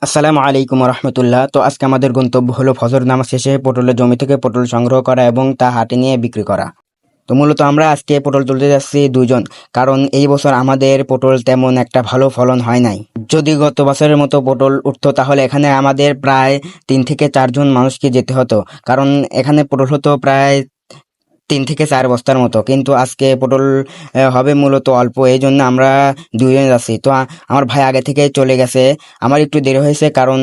আসসালামু আলাইকুম রহমতুল্লাহ। তো আজকে আমাদের গন্তব্য হলো ফজর নামাজ শেষে পটলের জমি থেকে পটল সংগ্রহ করা এবং তা হাটে নিয়ে বিক্রি করা। তো মূলত আমরা আজকে পটল তুলতে যাচ্ছি দুইজন, কারণ এই বছর আমাদের পটল তেমন একটা ভালো ফলন হয় নাই। যদি গত বছরের মতো পটল উঠতো তাহলে এখানে আমাদের প্রায় 3 থেকে 4 জন মানুষকে যেতে হতো, কারণ এখানে পটল হতো প্রায় 3 থেকে 4 বস্তার মতো। কিন্তু আজকে পটল হবে মূলত অল্প, এই জন্য আমরা দুইজন যাচ্ছি। তো আমার ভাই আগে থেকে চলে গেছে। আমার একটু দেরি হয়েছে, কারণ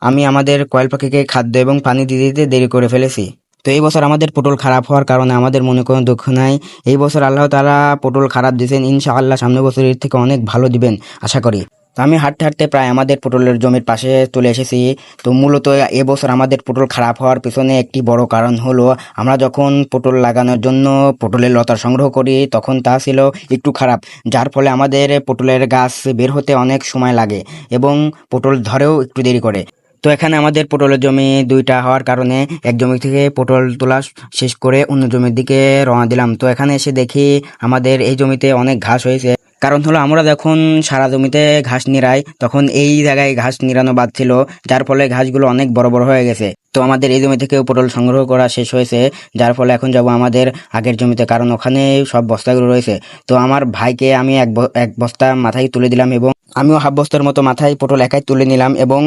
আমি আমাদের কয়েল পাখিকে খাদ্য এবং পানি দিতে দিতে দেরি করে ফেলেছি। তো এই বছর আমাদের পটল খারাপ হওয়ার কারণে আমাদের মনে কোনো দুঃখ নাই। এই বছর আল্লাহ তাআলা পটল খারাপ দিয়েছেন, ইনশাআল্লাহ সামনের বছর এর থেকে অনেক ভালো দিবেন আশা করি। তো আমি হাঁটতে হাঁটতে প্রায় আমাদের পটলের জমির পাশে চলে এসেছি। তো মূলত এবছর আমাদের পটল খারাপ হওয়ার পেছনে একটি বড় কারণ হলো, আমরা যখন পটল লাগানোর জন্য পটলের লতা সংগ্রহ করি তখন তা ছিল একটু খারাপ, যার ফলে আমাদের পটলের গাছ বের হতে অনেক সময় লাগে এবং পটল ধরেও একটু দেরি করে। তো এখানে আমাদের পটলের জমি দুইটা হওয়ার কারণে এক জমি থেকে পটল তোলা শেষ করে অন্য জমির দিকে রওনা দিলাম। তো এখানে এসে দেখি আমাদের এই জমিতে অনেক ঘাস হয়েছে। কারণ হলো আমরা যখন সারা জমিতে ঘাস নিড়াই তখন এই জায়গায় ঘাস নিড়ানো বাদ ছিল, যার ফলে ঘাসগুলো অনেক বড় বড় হয়ে গেছে। তো আমাদের এই জমি থেকেও পটল সংগ্রহ করা শেষ হয়েছে, যার ফলে এখন যাব আমাদের আগের জমিতে, কারণ ওখানে সব বস্তাগুলো রয়েছে। তো আমার ভাইকে আমি এক বস্তা মাথায় তুলে দিলাম এবং আমিও হাফ বস্তার মতো মাথায় পটল একাই তুলে নিলাম এবং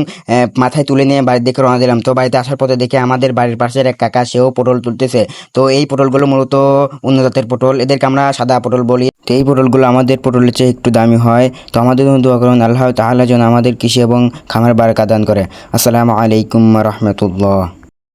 মাথায় তুলে নিয়ে বাড়ির দিকে রওনা দিলাম। তো বাড়িতে আসার পথে দেখে আমাদের বাড়ির পাশের এক কাকা, সেও পটল তুলতেছে। তো এই পটলগুলো মূলত অন্য জাতের পটল, এদেরকে আমরা সাদা পটল বলি। তো এই পটলগুলো আমাদের পটলের চেয়ে একটু দামি হয়। তো আমাদের জন্য দোয়া করুন, আল্লাহ তাআলা যেন আমাদের কৃষি এবং খামার বারাকা দান করে। আসসালামু আলাইকুম রহমতুল্লাহ।